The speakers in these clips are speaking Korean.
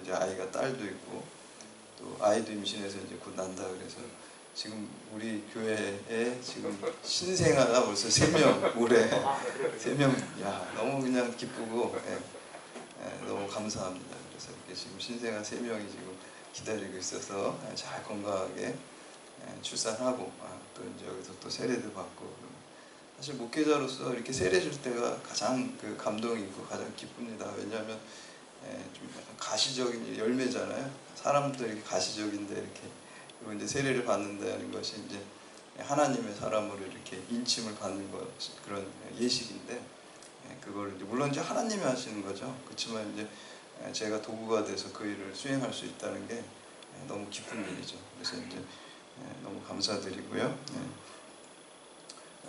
이제 아이가 딸도 있고 또 아이도 임신해서 이제 곧 난다 그래서 지금 우리 교회에 지금 신생아가 벌써 3명 올해 3명 야 너무 그냥 기쁘고 너무 감사합니다. 그래서 이렇게 지금 신생아 3명이 지금 기다리고 있어서 잘 건강하게 출산하고 또 이제 여기서 또 세례도 받고 사실 목회자로서 이렇게 세례 줄 때가 가장 그 감동이 있고 가장 기쁩니다. 왜냐하면 좀 약간 가시적인 열매잖아요. 사람도 이렇게 가시적인데 이렇게 그리고 이제 세례를 받는다는 것이 이제 하나님의 사람으로 이렇게 인침을 받는 것 그런 예식인데 그걸 이제 물론 이제 하나님이 하시는 거죠. 그렇지만 이제 제가 도구가 돼서 그 일을 수행할 수 있다는 게 너무 기쁜 일이죠. 그래서 이제 너무 감사드리고요.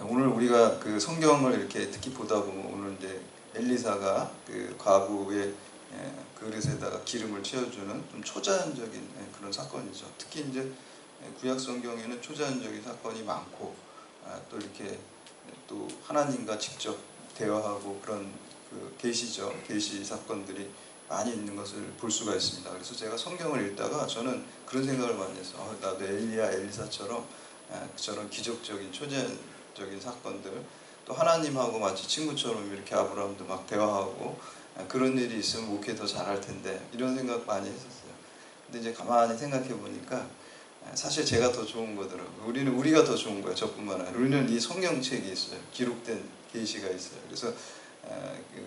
오늘 우리가 그 성경을 이렇게 특히 보다 보면 오늘 이제 엘리사가 그 과부의 그릇에다가 기름을 채워주는 좀 초자연적인 그런 사건이죠. 특히 이제 구약 성경에는 초자연적인 사건이 많고 또 이렇게 또 하나님과 직접 대화하고 그런 그 계시 사건들이 많이 있는 것을 볼 수가 있습니다. 그래서 제가 성경을 읽다가 저는 그런 생각을 많이 했어요. 나도 엘리사처럼 저런 기적적인 초자연적인 사건들 또 하나님하고 마치 친구처럼 이렇게 아브라함도 막 대화하고 그런 일이 있으면 목회 더 잘할 텐데 이런 생각 많이 했었어요. 근데 이제 가만히 생각해 보니까 사실 제가 더 좋은 거더라고요. 우리가 더 좋은 거예요. 저뿐만 아니라 우리는 이 성경책이 있어요. 기록된 계시가 있어요. 그래서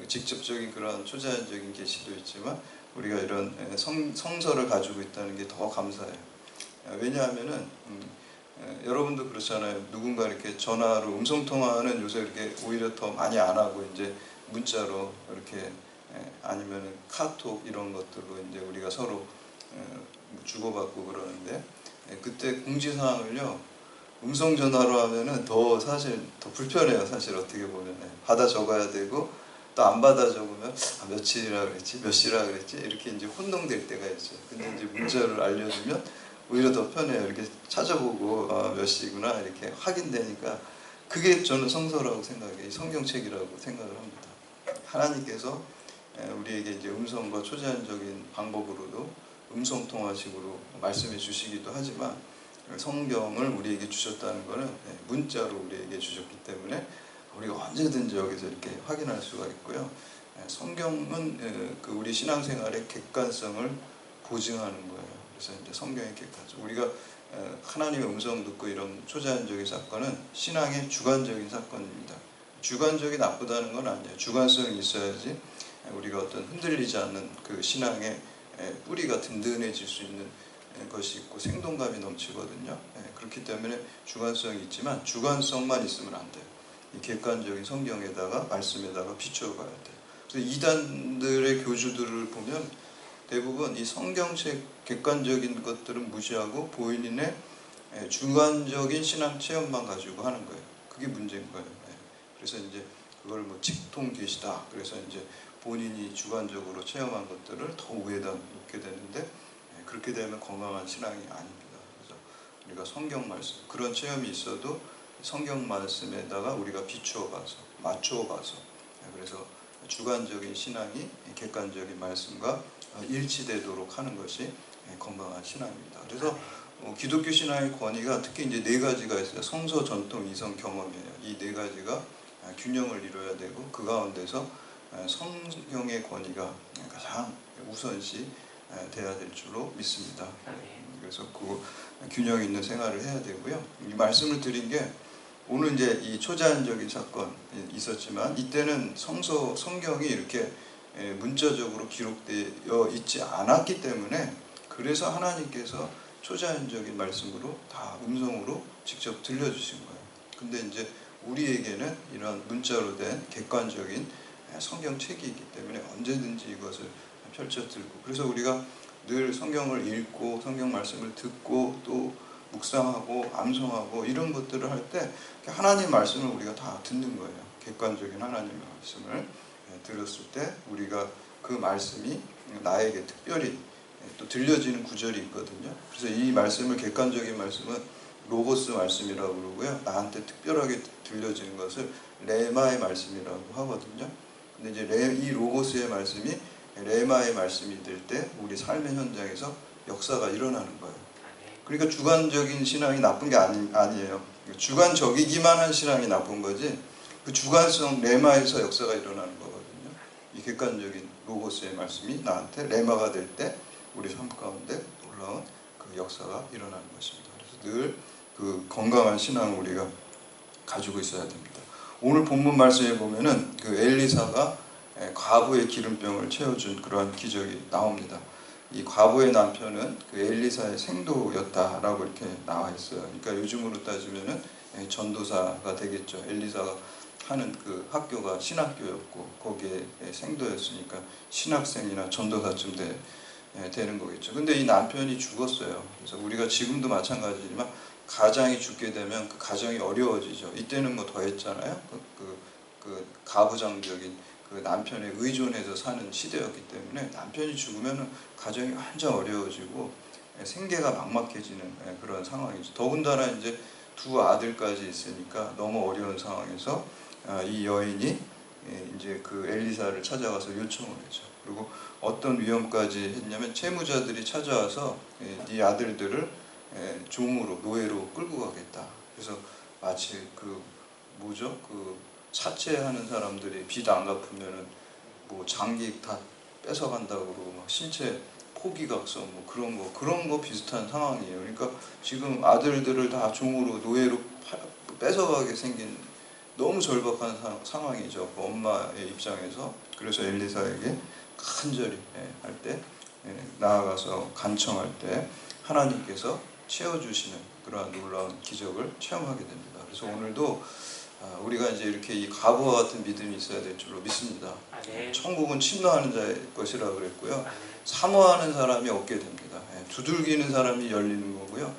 직접적인 그런 초자연적인 계시도 있지만 우리가 이런 성서를 가지고 있다는 게 더 감사해요. 왜냐하면은 여러분도 그렇잖아요. 누군가 이렇게 전화로 음성통화는 요새 이렇게 오히려 더 많이 안 하고 이제 문자로 이렇게 아니면 카톡 이런 것들로 이제 우리가 서로 주고받고 그러는데 그때 공지사항을요 음성 전화로 하면은 더 사실 더 불편해요. 사실 어떻게 보면 받아 적어야 되고 또 안 받아 적으면 며칠이라 그랬지 몇 시라 그랬지 이렇게 이제 혼동될 때가 있어요. 근데 이제 문자를 알려주면 오히려 더 편해요. 이렇게 찾아보고 몇 시구나 이렇게 확인되니까 그게 저는 성서라고 생각해요. 성경책이라고 생각을 합니다. 하나님께서 우리에게 이제 음성과 초자연적인 방법으로도 음성통화식으로 말씀해 주시기도 하지만 성경을 우리에게 주셨다는 것은 문자로 우리에게 주셨기 때문에 우리가 언제든지 여기서 이렇게 확인할 수가 있고요. 성경은 그 우리 신앙생활의 객관성을 보증하는 거예요. 그래서 이제 성경의 객관성. 우리가 하나님의 음성 듣고 이런 초자연적인 사건은 신앙의 주관적인 사건입니다. 주관적이 나쁘다는 건 아니에요. 주관성이 있어야지 우리가 어떤 흔들리지 않는 그 신앙의 뿌리가 든든해질 수 있는 것이 있고 생동감이 넘치거든요. 그렇기 때문에 주관성이 있지만 주관성만 있으면 안 돼요. 이 객관적인 성경에다가 말씀에다가 비추어 가야 돼요. 그래서 이단들의 교주들을 보면 대부분 이 성경책 객관적인 것들은 무시하고 본인의 주관적인 신앙 체험만 가지고 하는 거예요. 그게 문제인 거예요. 그래서 이제 그걸 뭐 직통 계시다. 그래서 이제 본인이 주관적으로 체험한 것들을 더 위에다 놓게 되는데 그렇게 되면 건강한 신앙이 아닙니다. 그래서 우리가 성경 말씀 그런 체험이 있어도 성경 말씀에다가 우리가 비추어 가서 맞추어 가서 그래서 주관적인 신앙이 객관적인 말씀과 일치되도록 하는 것이 건강한 신앙입니다. 그래서 기독교 신앙의 권위가 특히 이제 4가지가 있어요. 성서, 전통, 이성, 경험이에요. 이 4가지가 균형을 이루어야 되고 그 가운데서 성경의 권위가 가장 우선시 돼야 될 줄로 믿습니다. 그래서 그 균형 있는 생활을 해야 되고요. 이 말씀을 드린 게 오늘 이제 이 초자연적인 사건이 있었지만 이때는 성경이 이렇게 문자적으로 기록되어 있지 않았기 때문에 그래서 하나님께서 초자연적인 말씀으로 다 음성으로 직접 들려주신 거예요. 근데 이제 우리에게는 이런 문자로 된 객관적인 성경책이 있기 때문에 언제든지 이것을 펼쳐 들고 그래서 우리가 늘 성경을 읽고 성경 말씀을 듣고 또 묵상하고 암송하고 이런 것들을 할 때 하나님 말씀을 우리가 다 듣는 거예요. 객관적인 하나님의 말씀을 들었을 때 우리가 그 말씀이 나에게 특별히 또 들려지는 구절이 있거든요. 그래서 이 말씀을 객관적인 말씀은 로고스 말씀이라고 그러고요. 나한테 특별하게 들려지는 것을 레마의 말씀이라고 하거든요. 근데 이제 이 로고스의 말씀이 레마의 말씀이 될 때 우리 삶의 현장에서 역사가 일어나는 거예요. 그러니까 주관적인 신앙이 나쁜 게 아니에요. 주관적이기만 한 신앙이 나쁜 거지, 그 주관성 레마에서 역사가 일어나는 거거든요. 이 객관적인 로고스의 말씀이 나한테 레마가 될 때 우리 삶 가운데 놀라운 그 역사가 일어나는 것입니다. 그래서 늘 그 건강한 신앙을 우리가 가지고 있어야 됩니다. 오늘 본문 말씀에 보면은 그 엘리사가 과부의 기름병을 채워준 그러한 기적이 나옵니다. 이 과부의 남편은 그 엘리사의 생도였다라고 이렇게 나와 있어요. 그러니까 요즘으로 따지면은 전도사가 되겠죠. 엘리사가 하는 그 학교가 신학교였고 거기에 생도였으니까 신학생이나 전도사쯤 되는 거겠죠. 근데 이 남편이 죽었어요. 그래서 우리가 지금도 마찬가지지만 가장이 죽게 되면 그 가정이 어려워지죠. 이때는 뭐 더했잖아요. 그 가부장적인 그 남편에 의존해서 사는 시대였기 때문에 남편이 죽으면 가정이 완전 어려워지고 생계가 막막해지는 그런 상황이죠. 더군다나 이제 두 아들까지 있으니까 너무 어려운 상황에서 이 여인이 이제 그 엘리사를 찾아가서 요청을 했죠. 그리고 어떤 위험까지 했냐면 채무자들이 찾아와서 네 아들들을 종으로 노예로 끌고 가겠다. 그래서 마치 그 뭐죠? 그 사채하는 사람들이 빚 안 갚으면은 뭐 장기 다 뺏어간다고 그러고 막 신체 포기각서 뭐 그런 거 비슷한 상황이에요. 그러니까 지금 아들들을 다 종으로 노예로 뺏어가게 생긴 너무 절박한 상황이죠. 그 엄마의 입장에서. 그래서 엘리사에게 간절히 할 때 나아가서 간청할 때 하나님께서 채워주시는 그러한 놀라운 기적을 체험하게 됩니다. 그래서 오늘도 우리가 이제 이렇게 이 과부와 같은 믿음이 있어야 될 줄로 믿습니다. 천국은 침노하는 자의 것이라 그랬고요. 사모하는 사람이 얻게 됩니다. 두들기는 사람이 열리는 거고요.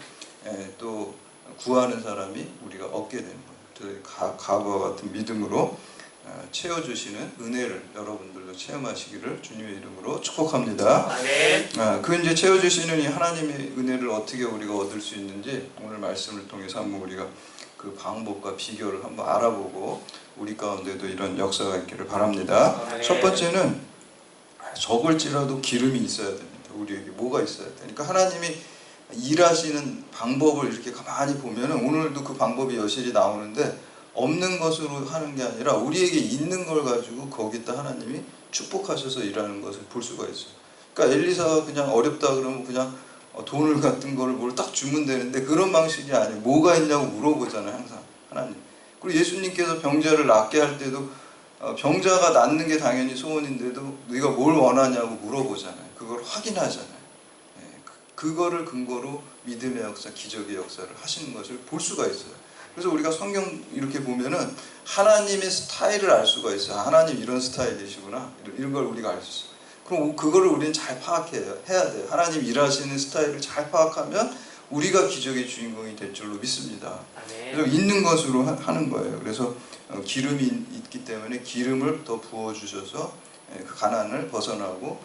또 구하는 사람이 우리가 얻게 되는 거예요. 과부와 같은 믿음으로 채워주시는 은혜를 여러분들도 체험하시기를 주님의 이름으로 축복합니다. 그 이제 채워주시는 이 하나님의 은혜를 어떻게 우리가 얻을 수 있는지 오늘 말씀을 통해서 한번 우리가 그 방법과 비결을 한번 알아보고 우리 가운데도 이런 역사가 있기를 바랍니다. 첫 번째는 적을지라도 기름이 있어야 됩니다. 우리에게 뭐가 있어야 돼? 그러니까 하나님이 일하시는 방법을 이렇게 가만히 보면은 오늘도 그 방법이 여실히 나오는데 없는 것으로 하는 게 아니라 우리에게 있는 걸 가지고 거기다 하나님이 축복하셔서 일하는 것을 볼 수가 있어요. 그러니까 엘리사가 그냥 어렵다 그러면 그냥 돈을 같은 거를 뭘 딱 주면 되는데 그런 방식이 아니에요. 뭐가 있냐고 물어보잖아요. 항상 하나님. 그리고 예수님께서 병자를 낫게 할 때도 병자가 낫는 게 당연히 소원인데도 네가 뭘 원하냐고 물어보잖아요. 그걸 확인하잖아요. 그거를 근거로 믿음의 역사, 기적의 역사를 하시는 것을 볼 수가 있어요. 그래서 우리가 성경 이렇게 보면은 하나님의 스타일을 알 수가 있어요. 하나님 이런 스타일이시구나. 이런 걸 우리가 알 수 있어요. 그럼 그거를 우리는 잘 파악해야 돼요. 하나님 일하시는 스타일을 잘 파악하면 우리가 기적의 주인공이 될 줄로 믿습니다. 그래서 있는 것으로 하는 거예요. 그래서 기름이 있기 때문에 기름을 더 부어주셔서 그 가난을 벗어나고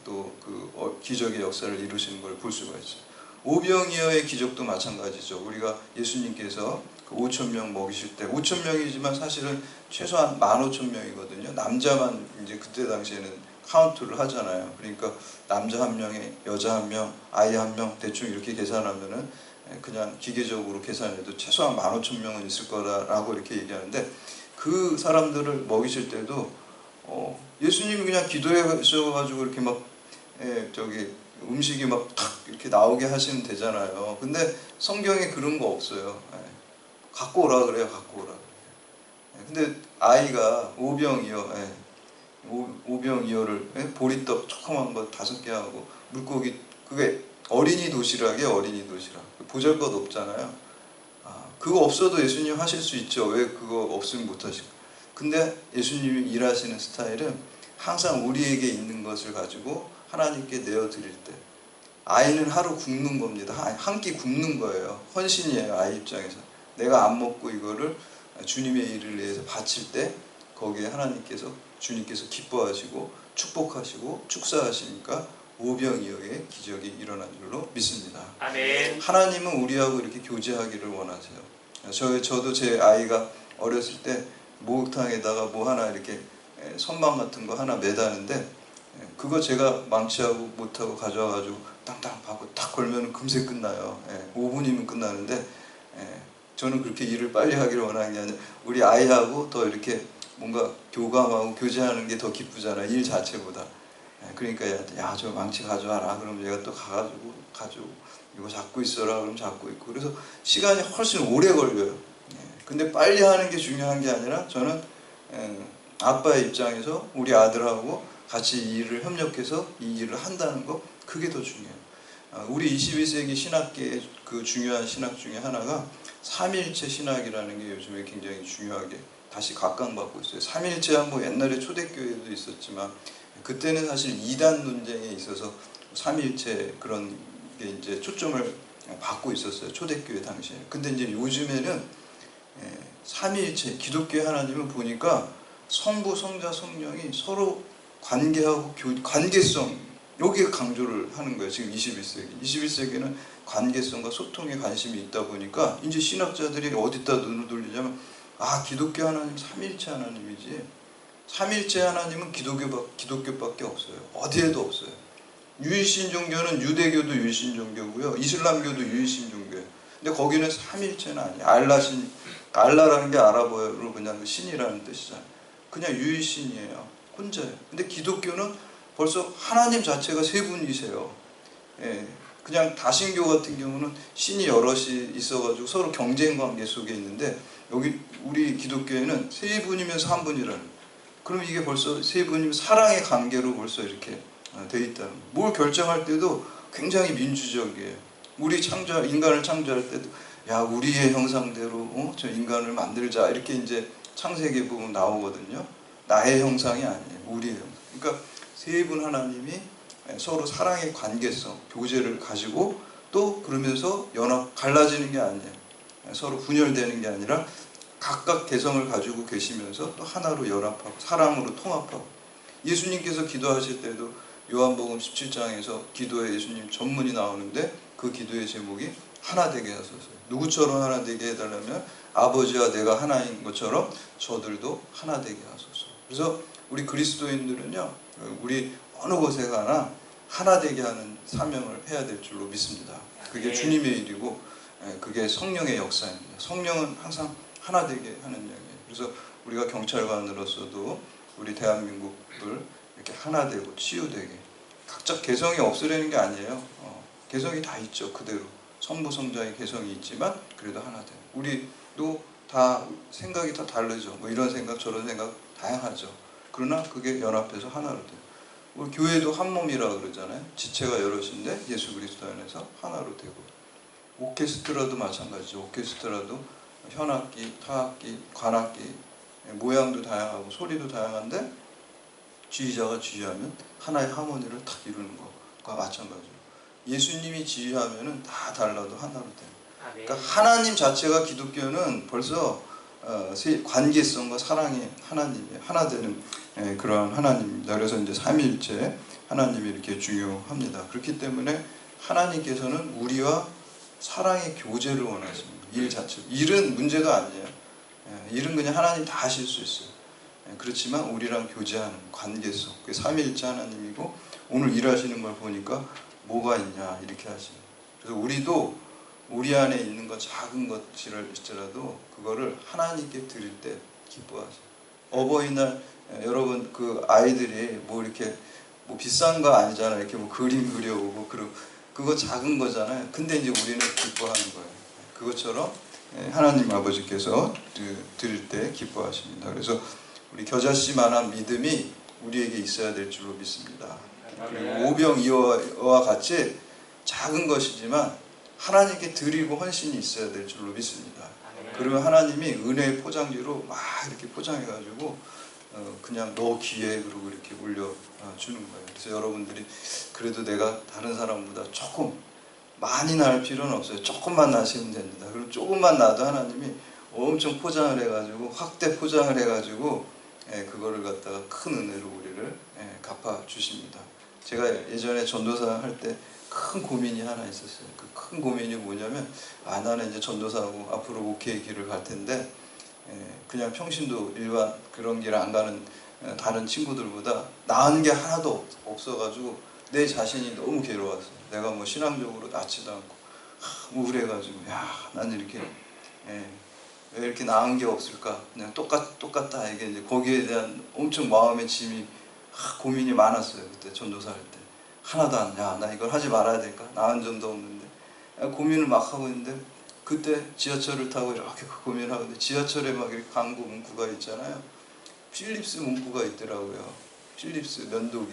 또 그 기적의 역사를 이루시는 걸 볼 수가 있어요. 오병이어의 기적도 마찬가지죠. 우리가 예수님께서 그 5,000명 먹이실 때 5,000명이지만 사실은 최소한 15,000명이거든요. 남자만 이제 그때 당시에는 카운트를 하잖아요. 그러니까 남자 한 명에 여자 한 명, 아이 한 명 대충 이렇게 계산하면은 그냥 기계적으로 계산해도 최소한 15,000명은 있을 거라고 이렇게 얘기하는데 그 사람들을 먹이실 때도 예수님이 그냥 기도하셔가지고 이렇게 막 저기 음식이 막 탁 이렇게 나오게 하시면 되잖아요. 근데 성경에 그런 거 없어요. 갖고 오라 그래요. 갖고 오라. 근데 아이가 오병이어를 보리떡 조그만 거 5개 하고 물고기 그게 어린이 도시락이에요. 어린이 도시락. 보잘것 없잖아요. 그거 없어도 예수님 하실 수 있죠. 왜 그거 없으면 못 하실까? 근데 예수님이 일하시는 스타일은 항상 우리에게 있는 것을 가지고 하나님께 내어드릴 때 아이는 하루 굶는 겁니다. 한 끼 굶는 거예요. 헌신이에요. 아이 입장에서. 내가 안 먹고 이거를 주님의 일을 위해서 바칠 때 거기에 주님께서 기뻐하시고 축복하시고 축사하시니까 오병이어의 기적이 일어난 줄로 믿습니다. 아멘. 하나님은 우리하고 이렇게 교제하기를 원하세요. 저도 제 아이가 어렸을 때 목욕탕에다가 뭐 하나 이렇게 선반 같은 거 하나 매다는데 그거 제가 망치하고 못하고 가져와가지고 땅땅 파고 딱 걸면 금세 끝나요. 5분이면 끝나는데 저는 그렇게 일을 빨리 하기를 원하는 게 아니라 우리 아이하고 더 이렇게 뭔가 교감하고 교제하는 게 더 기쁘잖아요. 일 자체보다. 그러니까 얘한테 야, 저 망치 가져와라. 그럼 얘가 또 가가지고 이거 잡고 있어라. 그럼 잡고 있고. 그래서 시간이 훨씬 오래 걸려요. 근데 빨리 하는 게 중요한 게 아니라 저는 아빠의 입장에서 우리 아들하고 같이 이 일을 협력해서 이 일을 한다는 거, 그게 더 중요해요. 우리 21세기 신학계의 그 중요한 신학 중에 하나가 삼일체 신학이라는 게 요즘에 굉장히 중요하게 다시 각광받고 있어요. 삼일체야 뭐 옛날에 초대교회도 있었지만 그때는 사실 이단 논쟁에 있어서 삼일체 그런 게 이제 초점을 받고 있었어요. 초대교회 당시에. 근데 이제 요즘에는 삼위일체 기독교 하나님을 보니까 성부, 성자, 성령이 서로 관계하고 관계성, 여기에 강조를 하는 거예요. 지금 21세기. 21세기는 관계성과 소통에 관심이 있다 보니까 이제 신학자들이 어디다 눈을 돌리냐면 기독교 하나님 삼위일체 하나님이지, 삼위일체 하나님은 기독교밖에 없어요. 어디에도 없어요. 유일신 종교는 유대교도 유일신 종교고요. 이슬람교도 유일신 종교예요. 근데 거기는 삼위일체는 아니에요. 알라라는 게 아랍어로 그냥 신이라는 뜻이잖아요. 그냥 유일신이에요. 혼자예요. 근데 기독교는 벌써 하나님 자체가 세 분이세요. 그냥 다신교 같은 경우는 신이 여럿이 있어가지고 서로 경쟁 관계 속에 있는데, 여기 우리 기독교에는 세 분이면서 한 분이라는. 그럼 이게 벌써 세 분이면 사랑의 관계로 벌써 이렇게 돼 있다는 거예요. 뭘 결정할 때도 굉장히 민주적이에요. 우리 인간을 창조할 때도 야, 우리의 형상대로 저 인간을 만들자, 이렇게 이제 창세기 보면 나오거든요. 나의 형상이 아니에요. 우리의 형상. 그러니까 세 분 하나님이 서로 사랑의 관계성, 교제를 가지고 또 그러면서 갈라지는 게 아니에요. 서로 분열되는 게 아니라 각각 개성을 가지고 계시면서 또 하나로 연합하고 사랑으로 통합하고. 예수님께서 기도하실 때도 요한복음 17장에서 기도에 예수님 전문이 나오는데 그 기도의 제목이 하나 되게 하소서. 누구처럼 하나 되게 해달라면 아버지와 내가 하나인 것처럼 저들도 하나 되게 하소서. 그래서 우리 그리스도인들은요, 우리 어느 곳에 가나 하나 되게 하는 사명을 해야 될 줄로 믿습니다. 그게 주님의 일이고 그게 성령의 역사입니다. 성령은 항상 하나 되게 하는 영이에요. 그래서 우리가 경찰관으로서도 우리 대한민국을 이렇게 하나 되고 치유되게, 각자 개성이 없으려는 게 아니에요. 개성이 다 있죠. 그대로 성부 성자의 개성이 있지만 그래도 하나 돼요. 우리도 다 생각이 다 다르죠. 뭐 이런 생각 저런 생각 다양하죠. 그러나 그게 연합해서 하나로 돼요. 우리 교회도 한 몸이라 그러잖아요. 지체가 여럿인데 예수 그리스도 안에서 하나로 되고. 오케스트라도 마찬가지죠. 오케스트라도 현악기, 타악기, 관악기, 모양도 다양하고 소리도 다양한데 지휘자가 지휘하면 하나의 하모니를 탁 이루는 것과 마찬가지로 예수님이 지휘하면은 다 달라도 하나로 돼요. 그러니까 하나님 자체가 기독교는 벌써 관계성과 사랑이 하나님이 하나 되는 그러한 하나님입니다. 그래서 이제 삼위일체 하나님이 이렇게 중요합니다. 그렇기 때문에 하나님께서는 우리와 사랑의 교제를 원하십니다. 일 자체. 일은 문제가 아니에요. 일은 그냥 하나님 다 하실 수 있어요. 그렇지만 우리랑 교제하는 관계성, 그게 삼위일체 하나님이고, 오늘 일하시는 걸 보니까 뭐가 있냐 이렇게 하시는. 그래서 우리도 우리 안에 있는 것, 작은 것일지라도 그거를 하나님께 드릴 때 기뻐하세요. 어버이날 여러분 그 아이들이 뭐 이렇게 뭐 비싼 거 아니잖아요. 이렇게 뭐 그림 그려오고 그거 작은 거잖아요. 근데 이제 우리는 기뻐하는 거예요. 그것처럼 하나님 아버지께서 드릴 때 기뻐하십니다. 그래서 우리 겨자씨만한 믿음이 우리에게 있어야 될 줄로 믿습니다. 그리고 오병이어와 같이 작은 것이지만 하나님께 드리고 헌신이 있어야 될 줄로 믿습니다. 그러면 하나님이 은혜의 포장지로 막 이렇게 포장해가지고 그냥 너 귀에 그러고 이렇게 올려주는 거예요. 그래서 여러분들이 그래도 내가 다른 사람보다 조금 많이 날 필요는 없어요. 조금만 나시면 됩니다. 그럼 조금만 나도 하나님이 엄청 포장을 해가지고 확대 포장을 해가지고 그거를 갖다가 큰 은혜로 우리를 갚아주십니다. 제가 예전에 전도사 할 때 큰 고민이 하나 있었어요. 그 큰 고민이 뭐냐면 나는 이제 전도사하고 앞으로 목회의 길을 갈 텐데 그냥 평신도 일반 그런 길 안 가는 다른 친구들보다 나은 게 하나도 없어가지고 내 자신이 너무 괴로웠어요. 내가 뭐 신앙적으로 낳지도 않고 우울해가지고 난 이렇게 왜 이렇게 나은 게 없을까? 그냥 똑같다. 이게 이제 거기에 대한 엄청 마음의 짐이 고민이 많았어요. 그때 전도사 할 때 하나도 안 나 이걸 하지 말아야 될까? 나은 점도 없는데 고민을 막 하고 있는데 그때 지하철을 타고 이렇게 고민을 하는데 지하철에 막 이렇게 광고 문구가 있잖아요. 필립스 문구가 있더라고요. 필립스 면도기.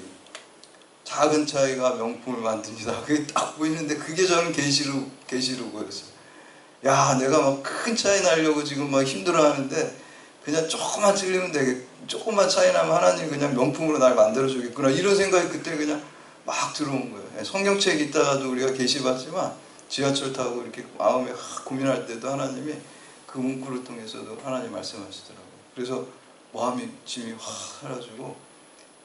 작은 차이가 명품을 만듭니다. 그게 딱 보이는데 그게 저는 계시록이었어요. 내가 막 큰 차이 나려고 지금 막 힘들어하는데 그냥 조금만 틀리면 조금만 차이 나면 하나님 그냥 명품으로 날 만들어주겠구나 이런 생각이 그때 그냥 막 들어온 거예요. 성경책 있다가도 우리가 계시 봤지만 지하철 타고 이렇게 마음에 고민할 때도 하나님이 그 문구를 통해서도 하나님 말씀하시더라고요. 그래서 마음이 짐이 확 사라지고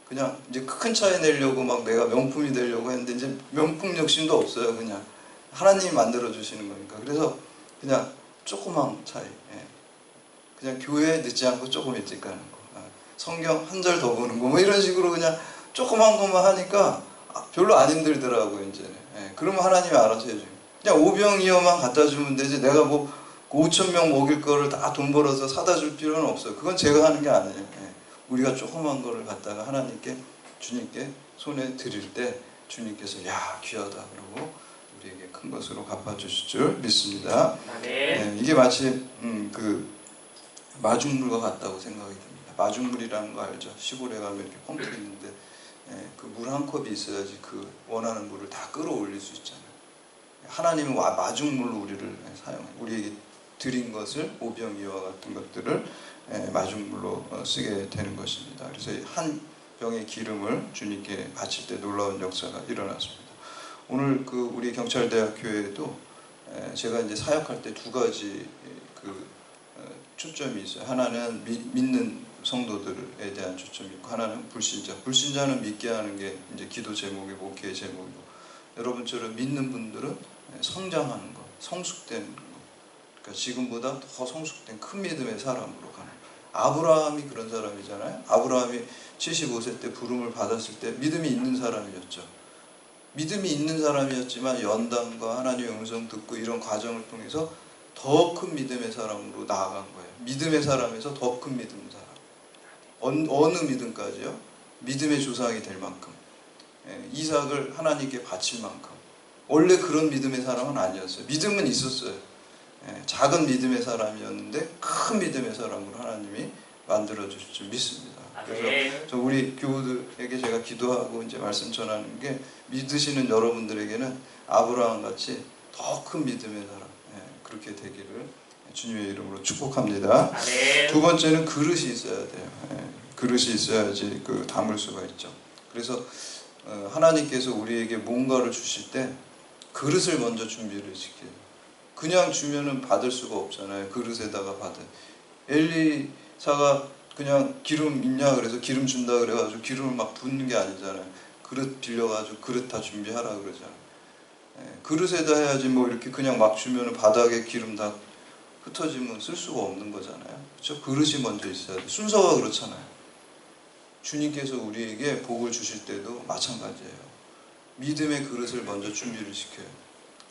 그냥 이제 큰 차이 내려고 막 내가 명품이 되려고 했는데 이제 명품 욕심도 없어요. 그냥 하나님이 만들어 주시는 거니까. 그래서 그냥 조그만 차이. 그냥 교회에 늦지 않고 조금 일찍 가는 거. 성경 한 절 더 보는 거. 뭐 이런 식으로 그냥 조그만 것만 하니까 별로 안 힘들더라고요. 이제는. 그러면 하나님이 알아서 해줘요. 그냥 오병이어만 갖다 주면 되지. 내가 뭐 5,000명 먹일 거를 다 돈 벌어서 사다 줄 필요는 없어요. 그건 제가 하는 게 아니에요. 우리가 조그만 거를 갖다가 하나님께 주님께 손에 드릴 때 주님께서 귀하다 그러고 우리에게 큰 것으로 갚아주실 줄 믿습니다. 이게 마치 그 마중물과 같다고 생각이 듭니다. 마중물이라는 거 알죠? 시골에 가면 이렇게 펌프 있는데 그 물 한 컵이 있어야지 그 원하는 물을 다 끌어올릴 수 있잖아요. 하나님은 마중물로 우리를 사용해 우리에게 드린 것을 오병이와 같은 것들을 마중물로 쓰게 되는 것입니다. 그래서 한 병의 기름을 주님께 바칠 때 놀라운 역사가 일어났습니다. 오늘 그 우리 경찰대학교에도 제가 이제 사역할 때 두 가지 그 초점이 있어요. 하나는 믿는 성도들에 대한 초점이 있고 하나는 불신자. 불신자는 믿게 하는 게 이제 기도 제목이고 목회 제목이고 여러분처럼 믿는 분들은 성장하는 것, 성숙되는 것. 그러니까 지금보다 더 성숙된 큰 믿음의 사람으로 가는 거예요. 아브라함이 그런 사람이잖아요. 아브라함이 75세 때 부름을 받았을 때 믿음이 있는 사람이었죠. 믿음이 있는 사람이었지만 연단과 하나님의 음성 듣고 이런 과정을 통해서 더 큰 믿음의 사람으로 나아간 거예요. 믿음의 사람에서 더 큰 믿음의 사람. 어느 믿음까지요? 믿음의 조상이 될 만큼. 이삭을 하나님께 바칠 만큼. 원래 그런 믿음의 사람은 아니었어요. 믿음은 있었어요. 작은 믿음의 사람이었는데 큰 믿음의 사람으로 하나님이 만들어 주실 줄 믿습니다. 그래서 우리 교우들에게 제가 기도하고 이제 말씀 전하는 게 믿으시는 여러분들에게는 아브라함 같이 더 큰 믿음의 사람 그렇게 되기를 주님의 이름으로 축복합니다. 두 번째는 그릇이 있어야 돼요. 그릇이 있어야지 그 담을 수가 있죠. 그래서 하나님께서 우리에게 뭔가를 주실 때 그릇을 먼저 준비를 시켜요. 그냥 주면은 받을 수가 없잖아요. 그릇에다가 받은. 엘리사가 그냥 기름 있냐 그래서 기름 준다 그래가지고 기름을 막 붓는 게 아니잖아요. 그릇 빌려가지고 그릇 다 준비하라 그러잖아요. 그릇에다 해야지 뭐 이렇게 그냥 막 주면은 바닥에 기름 다 흩어지면 쓸 수가 없는 거잖아요. 그렇죠? 그릇이 먼저 있어야 돼. 순서가 그렇잖아요. 주님께서 우리에게 복을 주실 때도 마찬가지예요. 믿음의 그릇을 먼저 준비를 시켜요.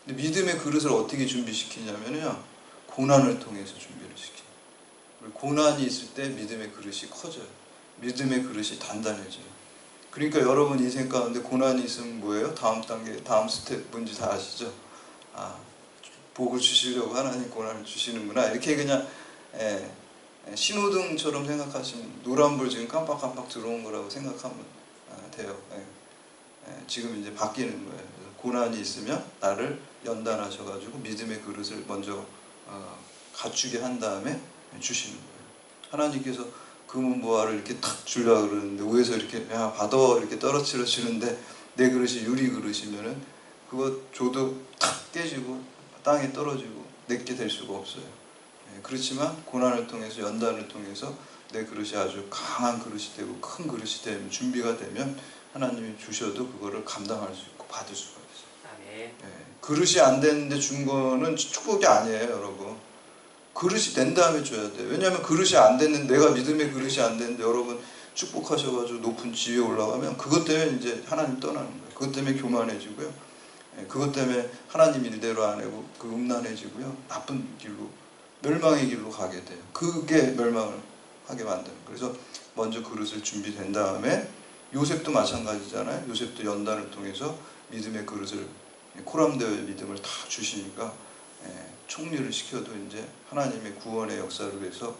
근데 믿음의 그릇을 어떻게 준비시키냐면요. 고난을 통해서 준비를 시켜요. 고난이 있을 때 믿음의 그릇이 커져요. 믿음의 그릇이 단단해져요. 그러니까 여러분 인생 가운데 고난이 있으면 뭐예요? 다음 단계, 다음 스텝 뭔지 다 아시죠? 복을 주시려고 하나님 고난을 주시는구나. 이렇게 그냥 신호등처럼 생각하시면 노란불 지금 깜빡깜빡 들어온 거라고 생각하면 돼요. 지금 이제 바뀌는 거예요. 그래서 고난이 있으면 나를 연단하셔가지고 믿음의 그릇을 먼저 갖추게 한 다음에 주시는 거예요. 하나님께서 금은보화를 이렇게 탁 주려고 그러는데 위에서 이렇게 받아 이렇게 떨어뜨려 주는데 내 그릇이 유리 그릇이면은 그거 줘도 탁 깨지고 땅에 떨어지고 내게 될 수가 없어요. 그렇지만 고난을 통해서 연단을 통해서 내 그릇이 아주 강한 그릇이 되고 큰 그릇이 되면 준비가 되면 하나님이 주셔도 그거를 감당할 수 있고 받을 수가 있어요. 그릇이 안 되는데 준 거는 축복이 아니에요, 여러분. 그릇이 된 다음에 줘야 돼요. 왜냐하면 그릇이 안 됐는데 내가 믿음의 그릇이 안 됐는데 여러분 축복하셔가지고 높은 지위에 올라가면 그것 때문에 이제 하나님 떠나는 거예요. 그것 때문에 교만해지고요. 그것 때문에 하나님 일대로 안 하고 그 음란해지고요. 나쁜 길로, 멸망의 길로 가게 돼요. 그게 멸망을 하게 만드는 거예요. 그래서 먼저 그릇을 준비된 다음에 요셉도 마찬가지잖아요. 요셉도 연단을 통해서 믿음의 그릇을, 코람데오의 믿음을 다 주시니까 총리를 시켜도 이제 하나님의 구원의 역사를 위해서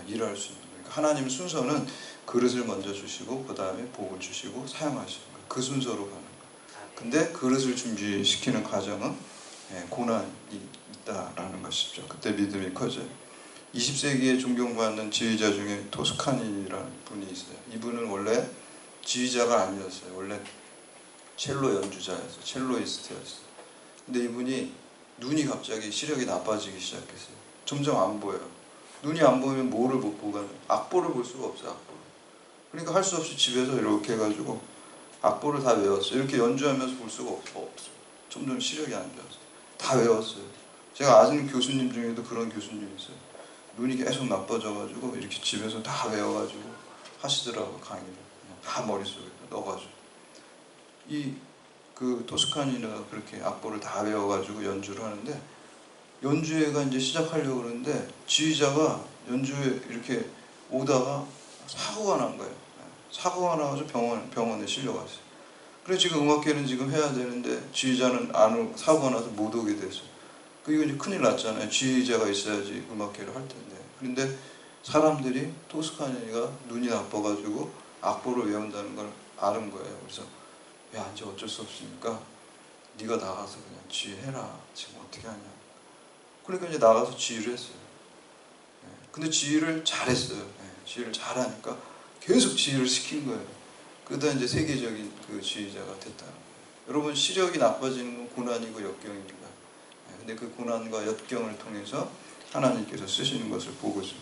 일할 수 있는 거예요. 그러니까 하나님 순서는 그릇을 먼저 주시고 그 다음에 복을 주시고 사용하시는 거예요. 그 순서로 가는 거예요. 근데 그릇을 준비시키는 과정은 고난이 있다라는 것이죠. 그때 믿음이 커져요. 20세기에 존경받는 지휘자 중에 토스카니라는 분이 있어요. 이분은 원래 지휘자가 아니었어요. 원래 첼로 연주자였어요. 첼로이스트였어요. 근데 이분이 눈이 갑자기 시력이 나빠지기 시작했어요. 점점 안 보여요. 눈이 안 보이면 뭐를 못 보고 악보를 볼 수가 없어요. 악보를. 그러니까 할 수 없이 집에서 이렇게 해가지고 악보를 다 외웠어요. 이렇게 연주하면서 볼 수가 없어요. 점점 시력이 안 좋아서 다 외웠어요. 제가 아는 교수님 중에도 그런 교수님이 있어요. 눈이 계속 나빠져가지고 이렇게 집에서 다 외워가지고 하시더라고요. 강의를 다 머릿속에 넣어가지고. 그 토스카니가 그렇게 악보를 다 외워가지고 연주를 하는데, 연주회가 이제 시작하려고 그러는데 지휘자가 연주회 이렇게 오다가 사고가 난 거예요. 사고가 나가지고 병원에 실려갔어요. 그래서 지금 음악회는 지금 해야 되는데 지휘자는 사고가 나서 못 오게 됐어요. 이거 이제 큰일 났잖아요. 지휘자가 있어야지 음악회를 할 텐데. 그런데 사람들이 토스카니가 눈이 나빠가지고 악보를 외운다는 걸 아는 거예요. 그래서 야, 이제 어쩔 수 없으니까 네가 나가서 그냥 지휘해라. 지금 어떻게 하냐. 그러니까 이제 나가서 지휘를 했어요. 근데 지휘를 잘했어요. 지휘를 잘하니까 계속 지휘를 시킨 거예요. 그러다 이제 세계적인 그 지휘자가 됐다는 거예요. 여러분, 시력이 나빠지는 건 고난이고 역경입니다. 근데 그 고난과 역경을 통해서 하나님께서 쓰시는 것을 보고서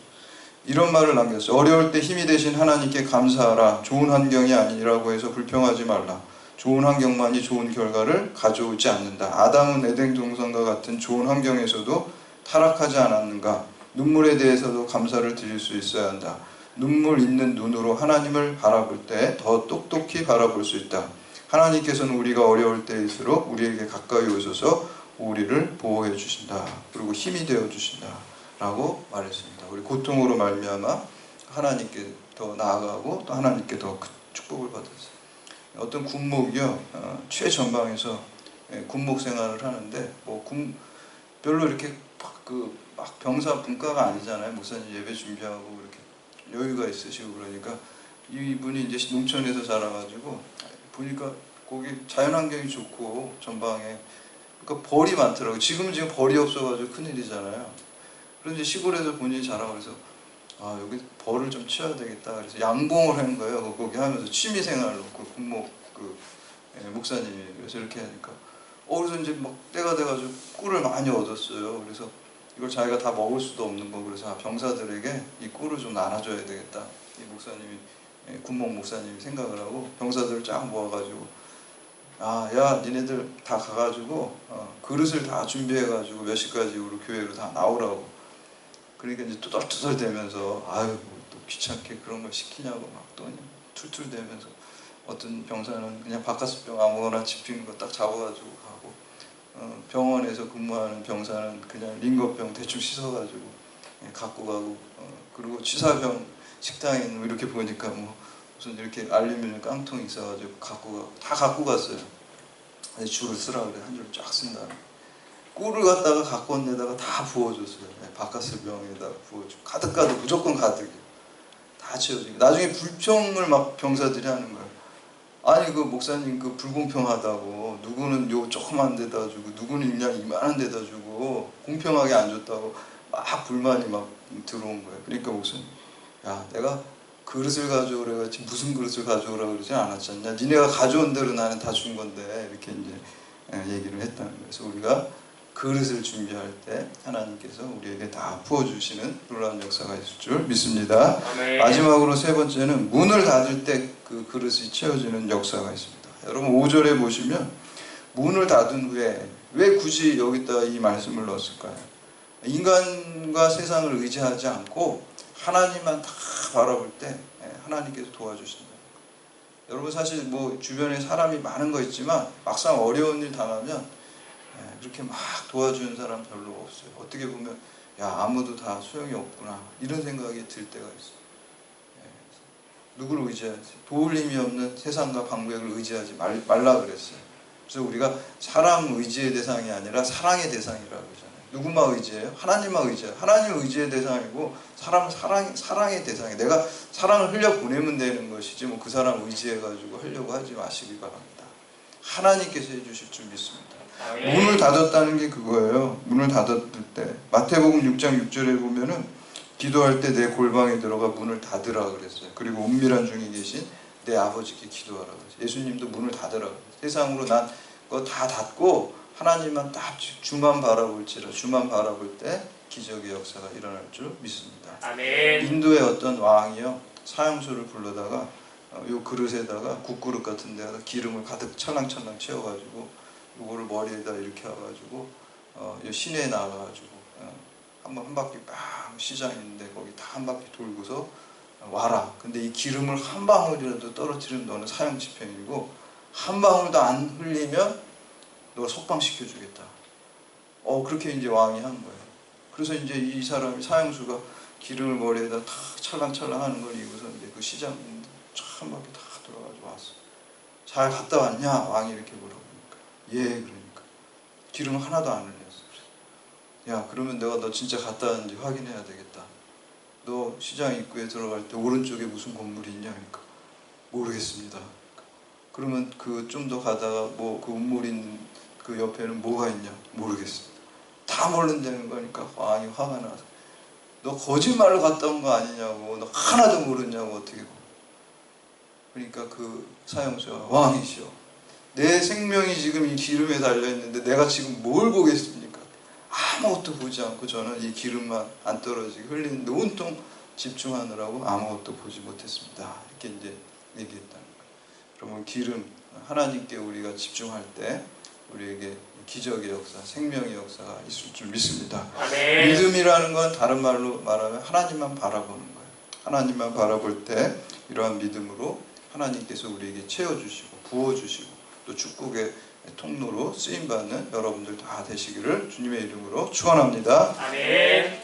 이런 말을 남겼어요. 어려울 때 힘이 되신 하나님께 감사하라. 좋은 환경이 아니라고 해서 불평하지 말라. 좋은 환경만이 좋은 결과를 가져오지 않는다. 아담은 에덴 동산과 같은 좋은 환경에서도 타락하지 않았는가. 눈물에 대해서도 감사를 드릴 수 있어야 한다. 눈물 있는 눈으로 하나님을 바라볼 때 더 똑똑히 바라볼 수 있다. 하나님께서는 우리가 어려울 때일수록 우리에게 가까이 오셔서 우리를 보호해 주신다. 그리고 힘이 되어 주신다. 라고 말했습니다. 우리 고통으로 말미암아 하나님께 더 나아가고 또 하나님께 더 축복을 받았어요. 어떤 군목이요, 최전방에서 군목 생활을 하는데 별로 이렇게 막 병사 분과가 아니잖아요. 목사님 예배 준비하고 이렇게 여유가 있으시고 그러니까 이분이 이제 농촌에서 자라가지고 보니까 거기 자연환경이 좋고 전방에 그러니까 벌이 많더라고요. 지금 벌이 없어가지고 큰일이잖아요. 그런데 시골에서 본인이 자라고 그래서 여기 벌을 좀 치워야 되겠다. 그래서 양봉을 한 거예요. 거기 하면서 취미생활로 그 군목 목사님이. 그래서 이렇게 하니까 그래서 이제 막 때가 돼가지고 꿀을 많이 얻었어요. 그래서 이걸 자기가 다 먹을 수도 없는 거. 그래서 병사들에게 이 꿀을 좀 나눠줘야 되겠다. 이 목사님이, 군목 목사님이 생각을 하고 병사들을 쫙 모아가지고 야, 니네들 다 가가지고 그릇을 다 준비해가지고 몇 시까지 우리 교회로 다 나오라고. 그러니까 이제 투덜투덜 대면서 뭐 또 귀찮게 그런 걸 시키냐고 막 또 툴툴대면서 어떤 병사는 그냥 바카스 병 아무거나 집히는 거 딱 잡아가지고 가고, 병원에서 근무하는 병사는 그냥 링거병 대충 씻어가지고 갖고 가고, 그리고 취사병 식당에 있는 이렇게 보니까 무슨 이렇게 알루미늄 깡통이 있어가지고 다 갖고 갔어요. 줄을 쓰라 그래. 한 줄 쫙 쓴 다음에 꿀을 갖다가 갖고 온 데다가 다 부어줬어요. 바카스 병에다가 부어주고 가득 무조건 가득이요. 다 채워지고 나중에 불평을 막 병사들이 하는 거예요. 아니 그 목사님 그 불공평하다고, 누구는 요 조그만 데다 주고 누구는 그냥 이만한 데다 주고 공평하게 안 줬다고 막 불만이 막 들어온 거예요. 그러니까 목사님, 야, 내가 그릇을 가져오라 지금 무슨 그릇을 가져오라 그러지 않았지 않냐. 니네가 가져온 대로 나는 다 준 건데. 이렇게 이제 얘기를 했다는 거예요. 그래서 우리가 그릇을 준비할 때 하나님께서 우리에게 다 부어주시는 놀라운 역사가 있을 줄 믿습니다. 아멘. 마지막으로 세 번째는 문을 닫을 때 그 그릇이 채워지는 역사가 있습니다. 여러분 5절에 보시면 문을 닫은 후에 왜 굳이 여기다 이 말씀을 넣었을까요? 인간과 세상을 의지하지 않고 하나님만 다 바라볼 때 하나님께서 도와주신다. 여러분 사실 뭐 주변에 사람이 많은 거 있지만 막상 어려운 일 당하면 그렇게 막 도와주는 사람 별로 없어요. 어떻게 보면 야 아무도 다 소용이 없구나 이런 생각이 들 때가 있어요. 누구를 의지하세요? 도울 힘이 없는 세상과 방백을 의지하지 말라 그랬어요. 그래서 우리가 사람 의지의 대상이 아니라 사랑의 대상이라고 그러잖아요. 누구만 의지해요? 하나님만 의지해요. 하나님 의지의 대상이고 사람은 사랑의 대상이에요. 내가 사랑을 흘려보내면 되는 것이지 뭐 그 사람 의지해가지고 하려고 하지 마시기 바랍니다. 하나님께서 해주실 줄 믿습니다. 문을 닫았다는 게 그거예요. 문을 닫았을 때 마태복음 6장 6절에 보면은 기도할 때 내 골방에 들어가 문을 닫으라 그랬어요. 그리고 은밀한 중에 계신 내 아버지께 기도하라 그랬어요. 예수님도 문을 닫으라 그랬어요. 세상으로 난 그거 다 닫고 하나님만 딱 주만 바라볼지라 주만 바라볼 때 기적의 역사가 일어날 줄 믿습니다. 아멘. 인도의 어떤 왕이요 사형수를 불러다가 요 그릇에다가 국그릇 같은 데다가 기름을 가득 찰랑찰랑 채워가지고 요거를 머리에다 이렇게 해가지고 요 시내에 나가가지고 한 바퀴 막 시장 있는데 거기 다 한 바퀴 돌고서 와라. 근데 이 기름을 한 방울이라도 떨어뜨리면 너는 사형 집행이고 한 방울도 안 흘리면 너 석방시켜 주겠다. 그렇게 이제 왕이 한 거예요. 그래서 이제 이 사람이 사형수가 기름을 머리에다 탁 찰랑찰랑 하는 걸 이고서 이제 그 시장 한 바퀴 다 돌아가지고 왔어. 잘 갔다 왔냐? 왕이 이렇게 물어보니까 예 그러니까 기름 하나도 안 흘렸어. 야 그러면 내가 너 진짜 갔다 왔는지 확인해야 되겠다. 너 시장 입구에 들어갈 때 오른쪽에 무슨 건물이 있냐? 그러니까 모르겠습니다. 그러면 그 좀 더 가다가 뭐 그 운물 있는 그 옆에는 뭐가 있냐? 모르겠습니다. 다 모른다는 거니까 왕이 화가 나서 너 거짓말을 갔다 온 거 아니냐고 너 하나도 모르냐고 어떻게 봐. 그러니까 그 사형수가 왕이시여 내 생명이 지금 이 기름에 달려있는데 내가 지금 뭘 보겠습니까? 아무것도 보지 않고 저는 이 기름만 안 떨어지게 흘리는데 온통 집중하느라고 아무것도 보지 못했습니다. 이렇게 이제 얘기했다는 거예요. 여러분 기름 하나님께 우리가 집중할 때 우리에게 기적의 역사, 생명의 역사가 있을 줄 믿습니다. 아멘. 믿음이라는 건 다른 말로 말하면 하나님만 바라보는 거예요. 하나님만 바라볼 때 이러한 믿음으로 하나님께서 우리에게 채워주시고 부어주시고 또 축복의 통로로 쓰임받는 여러분들 다 되시기를 주님의 이름으로 축원합니다. 아멘.